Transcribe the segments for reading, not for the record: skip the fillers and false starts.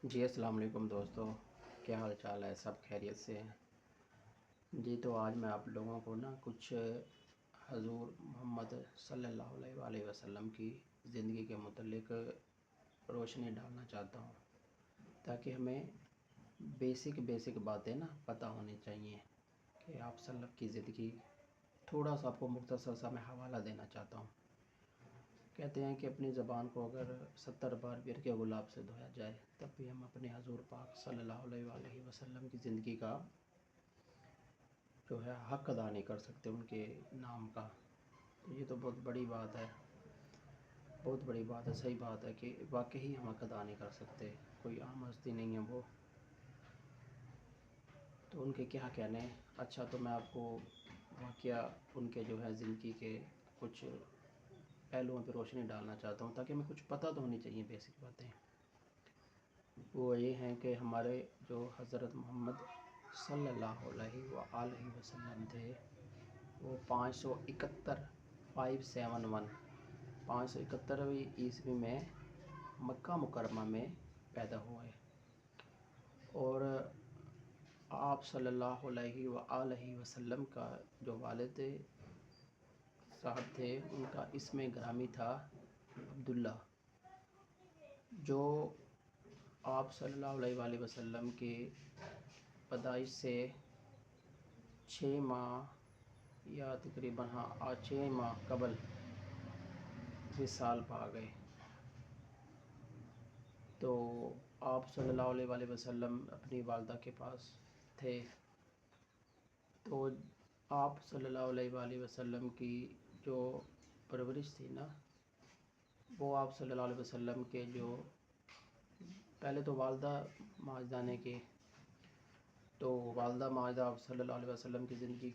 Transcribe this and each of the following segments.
جی السلام علیکم دوستو، کیا حال چال ہے؟ سب خیریت سے ہیں؟ جی تو آج میں آپ لوگوں کو کچھ حضور محمد صلی اللہ علیہ وآلہ وسلم کی زندگی کے متعلق روشنی ڈالنا چاہتا ہوں، تاکہ ہمیں بیسک باتیں پتہ ہونی چاہیے کہ آپ صلی اللہ کی زندگی تھوڑا سا آپ کو مختصر سا میں حوالہ دینا چاہتا ہوں۔ کہتے ہیں کہ اپنی زبان کو اگر 70 بار بر کے گلاب سے دھویا جائے تب بھی ہم اپنے حضور پاک صلی اللہ علیہ وآلہ وسلم کی زندگی کا جو ہے حق ادا نہیں کر سکتے ان کے نام کا۔ تو یہ تو بہت بڑی بات ہے، بہت بڑی بات ہے، صحیح بات ہے کہ واقعی ہم حق ادا نہیں کر سکتے، کوئی عام ہستی نہیں ہے وہ، تو ان کے کیا کہنے ہیں۔ اچھا تو میں آپ کو واقعہ ان کے جو ہے زندگی کے کچھ پہلوؤں پہ روشنی ڈالنا چاہتا ہوں، تاکہ ہمیں کچھ پتہ تو ہونی چاہیے بیسک باتیں۔ وہ یہ ہیں کہ ہمارے جو حضرت محمد صلی اللہ علیہ وآلہ وسلم تھے وہ 571 عیسوی میں مکہ مکرمہ میں پیدا ہوئے، اور آپ صلی اللہ علیہ وآلہ وسلم کا جو والد صاحب تھے ان کا اسم گرامی تھا عبداللہ، جو آپ صلی اللہ علیہ وآلہ وسلم کی پیدائش سے 6 ماہ یا تقریباً 6 ماہ قبل وصال پا گئے۔ تو آپ صلی اللہ علیہ وآلہ وسلم اپنی والدہ کے پاس تھے، تو آپ صلی اللہ علیہ وآلہ وسلم کی جو پرورش تھی وہ آپ صلی اللہ علیہ وسلم کے جو پہلے تو والدہ ماجدہ نے کی، تو والدہ ماجدہ آپ صلی اللہ علیہ وسلم کی زندگی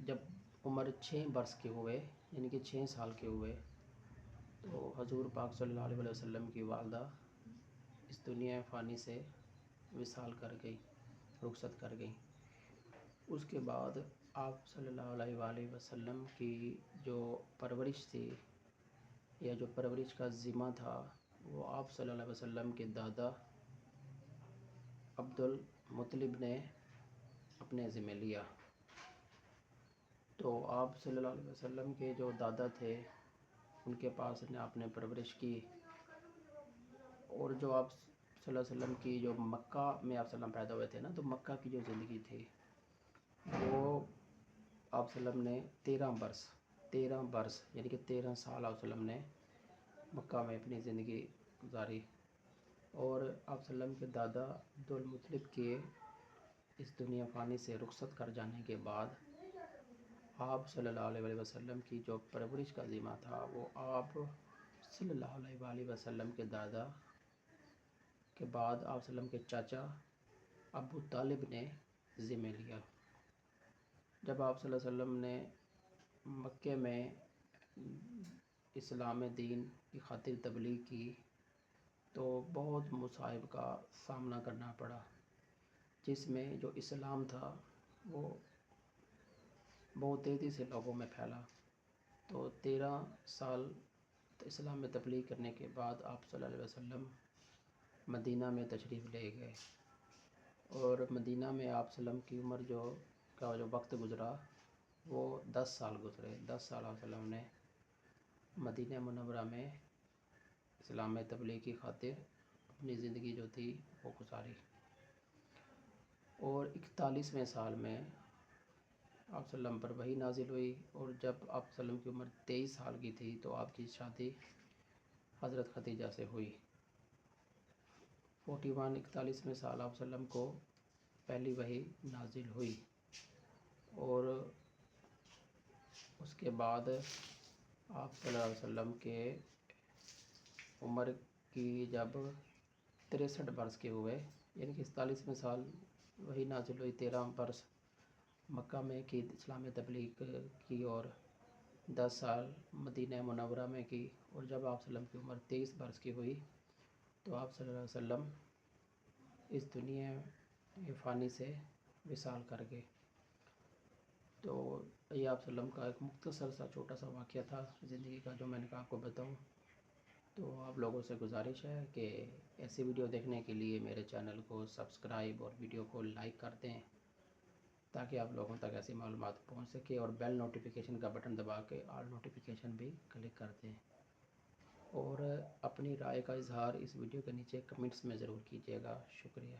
جب عمر 6 برس کے ہوئے، یعنی کہ 6 سال کے ہوئے، تو حضور پاک صلی اللہ علیہ وسلم کی والدہ اس دنیا فانی سے وصال کر گئی، رخصت کر گئی۔ اس کے بعد آپ صلی اللہ علیہ وآلہ وسلم کی جو پرورش تھی یا جو پرورش کا ذمہ تھا وہ آپ صلی اللہ علیہ وسلم کے دادا عبدالمطلب نے اپنے ذمہ لیا۔ تو آپ صلی اللہ علیہ وسلم کے جو دادا تھے ان کے پاس آپ نے پرورش کی، اور جو آپ صلی اللہ علیہ وسلم کی جو مکہ میں آپ صلی اللہ علیہ وسلم پیدا ہوئے تھے تو مکہ کی جو زندگی تھی وہ آپ صلی اللہ علیہ وسلم نے 13 برس یعنی کہ 13 سال آپ صلی اللہ علیہ وسلم نے مکہ میں اپنی زندگی گزاری، اور آپ صلی اللہ علیہ وسلم کے دادا عبدالمطلب کے اس دنیا فانی سے رخصت کر جانے کے بعد آپ صلی اللہ علیہ وسلم کی جو پرورش کا ذمہ تھا وہ آپ صلی اللہ علیہ وآلہ وسلم کے دادا کے بعد آپ صلی اللہ علیہ وسلم کے چاچا ابو طالب نے ذمہ لیا۔ جب آپ صلی اللہ علیہ وسلم نے مکے میں اسلام دین کی خاطر تبلیغ کی تو بہت مصائب کا سامنا کرنا پڑا، جس میں جو اسلام تھا وہ بہت تیزی سے لوگوں میں پھیلا۔ تو 13 سال اسلام میں تبلیغ کرنے کے بعد آپ صلی اللہ علیہ وسلم مدینہ میں تشریف لے گئے، اور مدینہ میں آپ صلی اللہ علیہ وسلم کی عمر کا جو وقت گزرا وہ 10 سال گزرے۔ 10 سال آپ صلی اللہ علیہ وسلم نے مدینہ منورہ میں اسلام میں تبلیغ کی خاطر اپنی زندگی جو تھی وہ گزاری، اور 41ویں سال میں آپ صلی اللہ علیہ وسلم پر وحی نازل ہوئی، اور جب آپ صلی اللہ علیہ وسلم کی عمر 23 سال کی تھی تو آپ کی شادی حضرت خدیجہ سے ہوئی۔ 41ویں سال آپ صلی اللہ علیہ وسلم کو پہلی وحی نازل ہوئی، اور اس کے بعد آپ صلی اللہ علیہ وسلم کے عمر کی جب 63 برس کے ہوئے، یعنی کہ 41ویں سال وحی نازل ہوئی، 13 برس مکہ میں کی اسلام تبلیغ کی، اور 10 سال مدینہ منورہ میں کی، اور جب آپ صلی اللہ علیہ وسلم کی عمر 23 برس کی ہوئی تو آپ صلی اللہ علیہ وسلم اس دنیا فانی سے وصال کر گئے۔ تو یہ آپ صلی اللہ علیہ وسلم کا ایک مختصر سا چھوٹا سا واقعہ تھا زندگی کا، جو میں نے کہا آپ کو بتاؤں۔ تو آپ لوگوں سے گزارش ہے کہ ایسی ویڈیو دیکھنے کے لیے میرے چینل کو سبسکرائب اور ویڈیو کو لائک کر دیں، تاکہ آپ لوگوں تک ایسی معلومات پہنچ سکے، اور بیل نوٹیفیکیشن کا بٹن دبا کے آل نوٹیفیکیشن بھی کلک کر دیں، اور اپنی رائے کا اظہار اس ویڈیو کے نیچے کمنٹس میں ضرور کیجیے گا۔ شکریہ۔